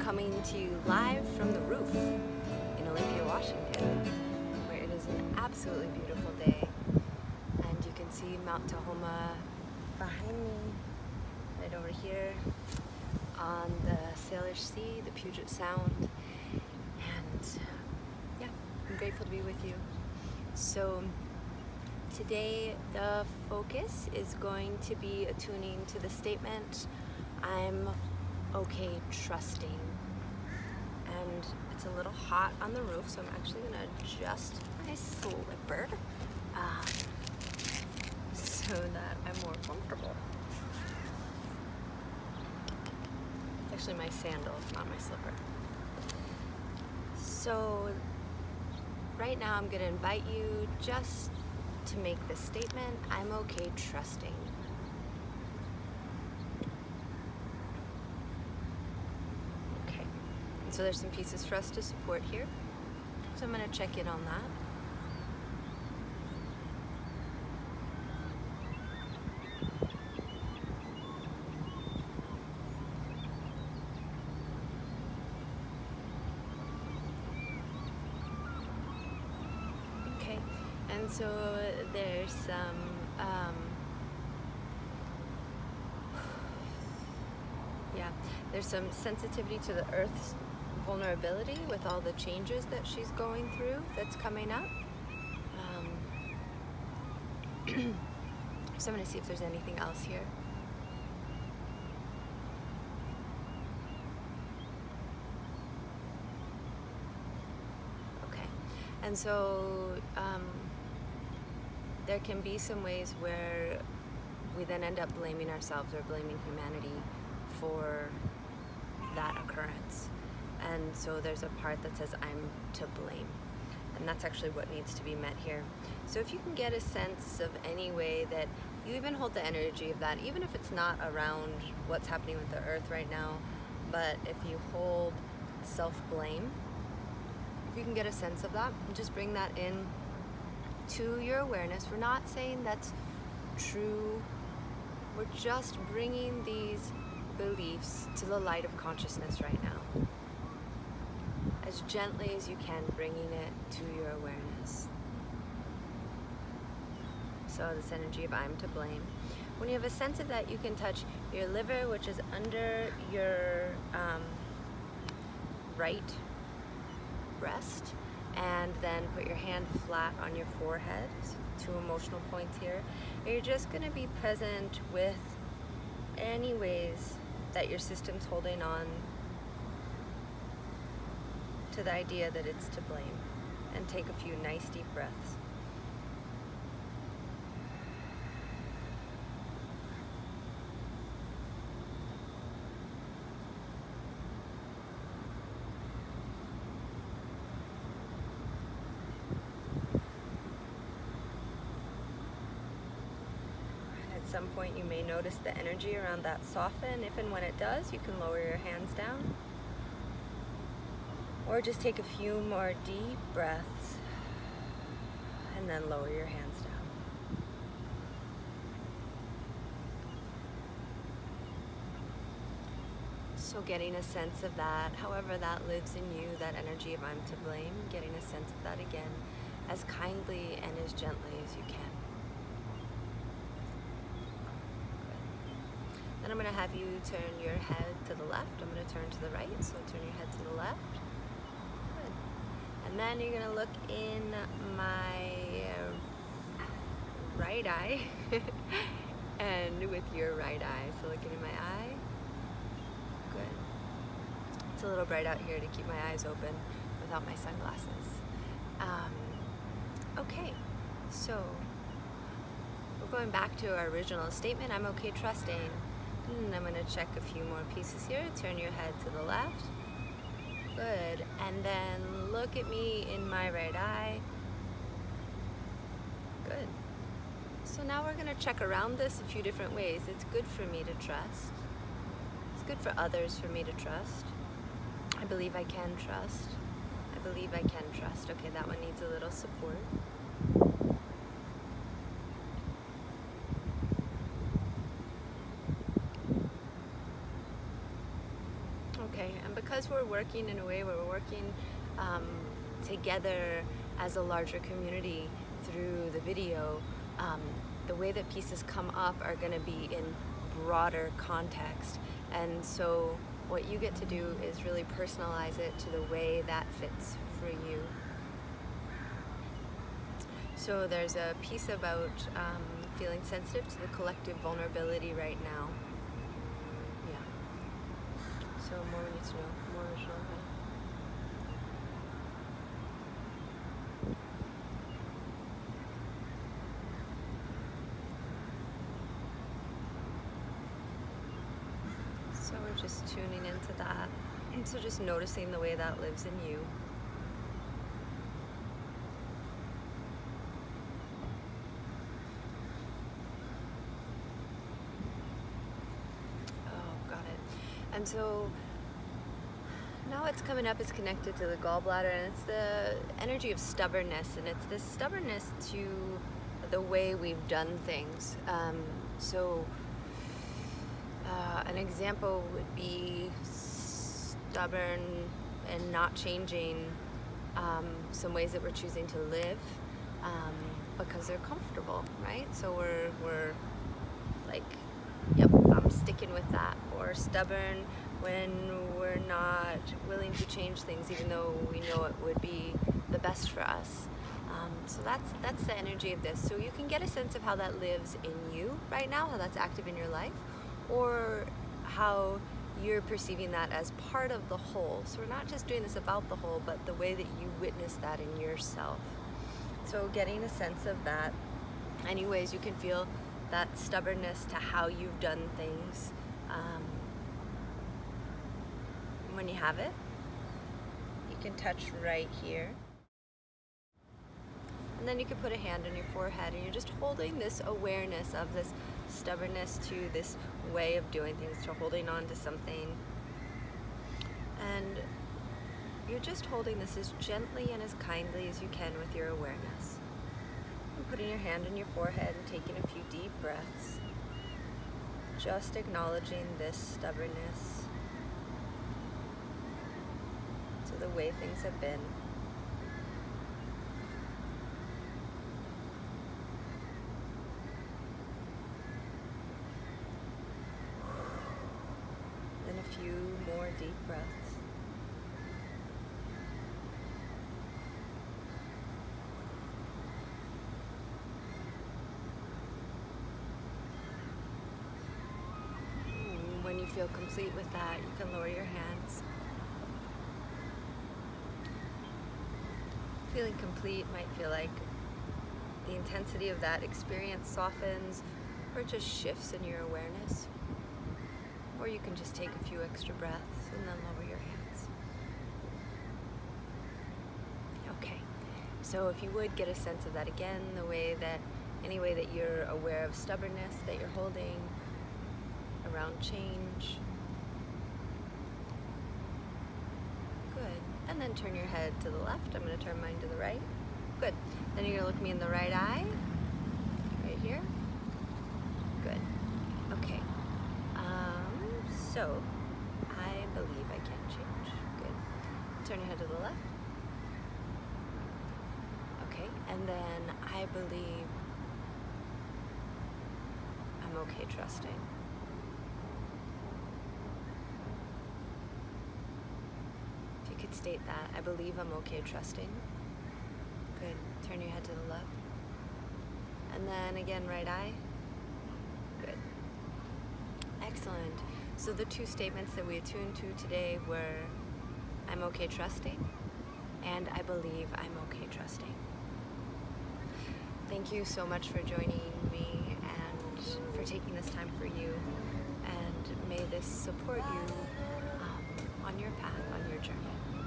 coming to you live from the roof in Olympia, Washington, where it is an absolutely beautiful day, and you can see Mount Tahoma behind me, right over here on the Salish Sea, the Puget Sound, and yeah, I'm grateful to be with you. So today the focus is going to be attuning to the statement, I'm okay trusting. And it's a little hot on the roof, so I'm actually going to adjust my slipper so that I'm more comfortable. It's actually my sandal, not my slipper. So right now I'm going to invite you just to make this statement, I'm okay trusting. Okay, and so there's some pieces for us to support here. So I'm going to check in on that. And so there's some there's some sensitivity to the Earth's vulnerability with all the changes that she's going through that's coming up. So I'm going to see if there's anything else here. Okay, and so there can be some ways where we then end up blaming ourselves or blaming humanity for that occurrence. And so there's a part that says I'm to blame. And that's actually what needs to be met here. So if you can get a sense of any way that you even hold the energy of that, even if it's not around what's happening with the earth right now, but if you hold self-blame, if you can get a sense of that, just bring that in to your awareness. We're not saying that's true. We're just bringing these beliefs to the light of consciousness right now. As gently as you can, bringing it to your awareness. So this energy of I'm to blame. When you have a sense of that, you can touch your liver, which is under your right breast, and then put your hand flat on your forehead, so 2 emotional points here. And you're just going to be present with any ways that your system's holding on to the idea that it's to blame, and take a few nice deep breaths. At some point you may notice the energy around that soften. If and when it does, you can lower your hands down. Or just take a few more deep breaths and then lower your hands down. So getting a sense of that, however that lives in you, that energy of I'm to blame, getting a sense of that again as kindly and as gently as you can. Then I'm going to have you turn your head to the left. I'm going to turn to the right, so turn your head to the left. Good. And then you're going to look in my right eye, and with your right eye. So looking in my eye. Good. It's a little bright out here to keep my eyes open without my sunglasses. Okay, so we're going back to our original statement, I'm okay trusting. I'm going to check a few more pieces here. Turn your head to the left. Good. And then look at me in my right eye. Good. So now we're going to check around this a few different ways. It's good for me to trust. It's good for others for me to trust. I believe I can trust. I believe I can trust. Okay, that one needs a little support. because we're working in a way where we're working together as a larger community through the video, the way that pieces come up are going to be in broader context. And so what you get to do is really personalize it to the way that fits for you. So there's a piece about feeling sensitive to the collective vulnerability right now. Yeah. So more we need to know, more original. So we're just tuning into that. And so just noticing the way that lives in you. Oh, got it. And so now what's coming up is connected to the gallbladder, and it's the energy of stubbornness, and it's this stubbornness to the way we've done things. An example would be stubborn and not changing some ways that we're choosing to live because they're comfortable, right? So we're like, yep, I'm sticking with that. Or stubborn when we're not willing to change things even though we know it would be the best for us. So that's the energy of this. So you can get a sense of how that lives in you right now, how that's active in your life, or how you're perceiving that as part of the whole. So we're not just doing this about the whole, but the way that you witness that in yourself. So getting a sense of that, any ways you can feel that stubbornness to how you've done things. When you have it, you can touch right here. And then you can put a hand on your forehead, and you're just holding this awareness of this stubbornness to this way of doing things, to holding on to something. And you're just holding this as gently and as kindly as you can with your awareness. And putting your hand on your forehead and taking a few deep breaths. Just acknowledging this stubbornness to the way things have been. A few more deep breaths. When you feel complete with that, you can lower your hands. Feeling complete might feel like the intensity of that experience softens or just shifts in your awareness. Or you can just take a few extra breaths and then lower your hands. Okay, so if you would get a sense of that again, any way that you're aware of stubbornness that you're holding around change. Good, and then turn your head to the left. I'm going to turn mine to the right. Good, then you're going to look me in the right eye, right here. Good, okay. So, I believe I can change. Good. Turn your head to the left. Okay, and then I believe I'm okay trusting. If you could state that, I believe I'm okay trusting. Good. Turn your head to the left. And then again, right eye. Good. Excellent. So the two statements that we attuned to today were, I'm okay trusting, and I believe I'm okay trusting. Thank you so much for joining me and for taking this time for you, and may this support you on your path, on your journey.